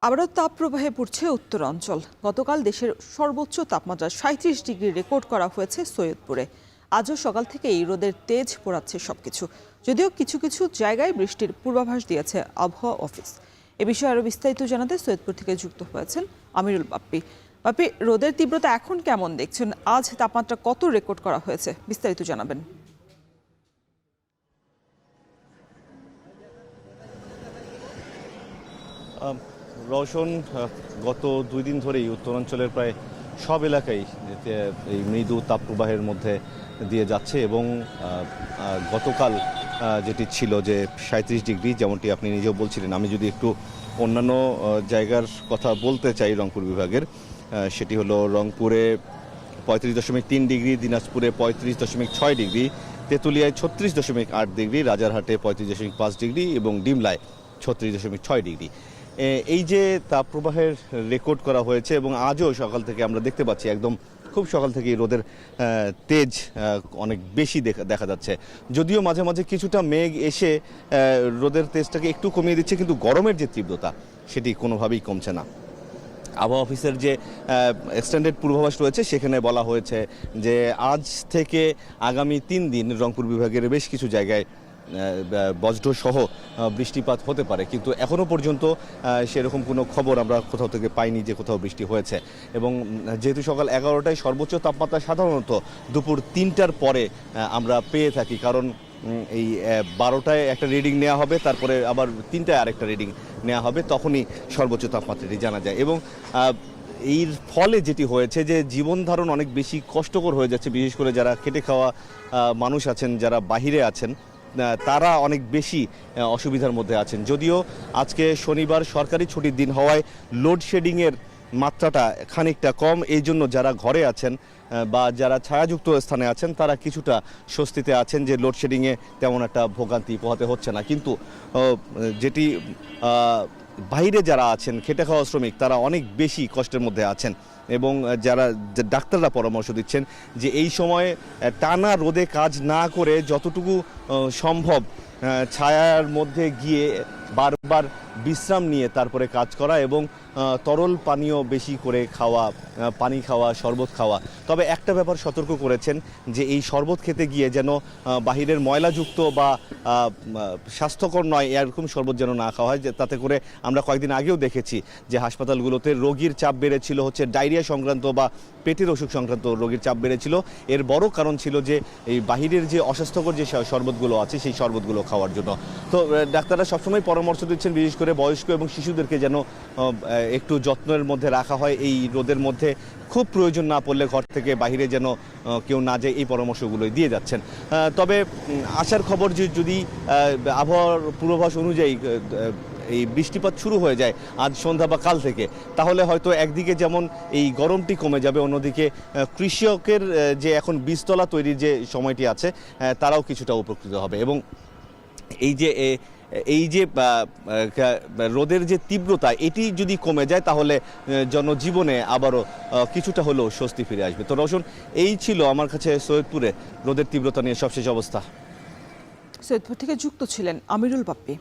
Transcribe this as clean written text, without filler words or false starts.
আবারও তাপপ্রবাহে পড়ছে উত্তরাঞ্চল। গতকাল দেশের সর্বোচ্চ তাপমাত্রা ৩৭ ডিগ্রি রেকর্ড করা হয়েছে সৈয়দপুরে। আজও সকাল থেকেই রোদের তেজ পোড়াচ্ছে সবকিছু। যদিও কিছু কিছু জায়গায় বৃষ্টির পূর্বাভাস দিয়েছে আবহাওয়া অফিস। এ বিষয়ে আরও বিস্তারিত জানাতে সৈয়দপুর থেকে যুক্ত হয়েছেন আমিরুল বাপ্পি। বাপ্পি, রোদের তীব্রতা এখন কেমন দেখছেন? আজ তাপমাত্রা কত রেকর্ড করা হয়েছে, বিস্তারিত জানাবেন। রওশন, গত ২ দিন ধরেই উত্তরাঞ্চলের প্রায় সব এলাকায় এই মৃদু তাপপ্রবাহের মধ্যে দিয়ে যাচ্ছে এবং গতকাল যেটি ছিল যে ৩৭ ডিগ্রি, যেমনটি আপনি নিজেও বলছিলেন। আমি যদি একটু অন্যান্য জায়গার কথা বলতে চাই রংপুর বিভাগের, সেটি হলো রংপুরে ৩৫.৩ ডিগ্রি, দিনাজপুরে ৩৫.৬ ডিগ্রি, তেঁতুলিয়ায় ৩৬.৮ ডিগ্রি, রাজারহাটে ৩৫.৫ ডিগ্রি এবং ডিমলায় ৩৬.৬ ডিগ্রি। এই যে তাপপ্রবাহের রেকর্ড করা হয়েছে এবং আজও সকাল থেকে আমরা দেখতে পাচ্ছি একদম খুব সকাল থেকেই রোদের তেজ অনেক বেশি দেখা যাচ্ছে। যদিও মাঝে মাঝে কিছুটা মেঘ এসে রোদের তেজটাকে একটু কমিয়ে দিচ্ছে, কিন্তু গরমের যে তীব্রতা সেটি কোনোভাবেই কমছে না। আবহাওয়া অফিসের যে এক্সটেন্ডেড পূর্বাভাস রয়েছে সেখানে বলা হয়েছে যে আজ থেকে আগামী ৩ দিন রংপুর বিভাগের বেশ কিছু জায়গায় বজ্রসহ বৃষ্টিপাত হতে পারে, কিন্তু এখনও পর্যন্ত সেরকম কোনো খবর আমরা কোথাও থেকে পাইনি যে কোথাও বৃষ্টি হয়েছে। এবং যেহেতু সকাল 11টায় সর্বোচ্চ তাপমাত্রা সাধারণত দুপুর 3টার পরে আমরা পেয়ে থাকি, কারণ এই 12টায় একটা রিডিং নেওয়া হবে, তারপরে আবার 3টায় আরেকটা রিডিং নেওয়া হবে, তখনই সর্বোচ্চ তাপমাত্রাটি জানা যায়। এবং এর ফলে যেটি হয়েছে যে জীবন ধারণ অনেক বেশি কষ্টকর হয়ে যাচ্ছে, বিশেষ করে যারা খেটে খাওয়া মানুষ আছেন, যারা বাহিরে আছেন, তারা অনেক বেশি অসুবিধার মধ্যে আছেন। যদিও আজকে শনিবার সরকারি ছুটির দিন হওয়ায় লোডশেডিংয়ের মাত্রাটা খানিকটা কম, এই জন্য যারা ঘরে আছেন বা যারা ছায়াযুক্ত স্থানে আছেন তারা কিছুটা স্বস্তিতে আছেন যে লোডশেডিংয়ে তেমন একটা ভোগান্তি পোহাতে হচ্ছে না। কিন্তু যেটি বাইরে যারা আছেন খেটে খাওয়া শ্রমিক, তারা অনেক বেশি কষ্টের মধ্যে আছেন এবং যারা ডাক্তাররা পরামর্শ দিচ্ছেন যে এই সময়ে টানা রোদে কাজ না করে যতটুকু সম্ভব ছায়ার মধ্যে গিয়ে বারবার বিশ্রাম নিয়ে তারপরে কাজ করা এবং তরল পানীয় বেশি করে খাওয়া, পানি খাওয়া, শরবত খাওয়া। তবে একটা ব্যাপার সতর্ক করেছেন যে এই শরবত খেতে গিয়ে যেন বাহিরের ময়লাযুক্ত বা স্বাস্থ্যকর নয় এরকম শরবত যেন না খাওয়া হয়। তাতে করে আমরা কয়েকদিন আগেও দেখেছি যে হাসপাতালগুলোতে রোগীর চাপ বেড়েছিল, হচ্ছে ডায়রিয়া সংক্রান্ত বা পেটের অসুখ সংক্রান্ত রোগীর চাপ বেড়েছিল। এর বড় কারণ ছিল যে এই বাহিরের যে অস্বাস্থ্যকর যে শরবতগুলো আছে সেই শরবতগুলো খাওয়ার জন্য। তো ডাক্তাররা সবসময় পরামর্শ দিচ্ছেন বিশেষ করে বয়স্ক এবং শিশুদেরকে যেন একটু যত্নের মধ্যে রাখা হয়, এই রোদের মধ্যে খুব প্রয়োজন না পড়লে ঘর থেকে বাইরে যেন কেউ না যায়, এই পরামর্শগুলোই দিয়ে যাচ্ছেন। তবে আসার খবর যে যদি আবহাওয়ার পূর্বাভাস অনুযায়ী এই বৃষ্টিপাত শুরু হয়ে যায় আজ সন্ধ্যা বা কাল থেকে, তাহলে হয়তো একদিকে যেমন এই গরমটি কমে যাবে, অন্যদিকে কৃষকের যে এখন বীজতলা তৈরির যে সময়টি আছে তারাও কিছুটা উপকৃত হবে। এবং এই যে রোদের যে তীব্রতা এটি যদি কমে যায় তাহলে জনজীবনে আবারও কিছুটা হলেও স্বস্তি ফিরে আসবে। তো রওশন, এই ছিল আমার কাছে সৈয়দপুরে রোদের তীব্রতা নিয়ে সবশেষ অবস্থা। সৈয়দপুর থেকে যুক্ত ছিলেন আমিরুল বাপ্পি।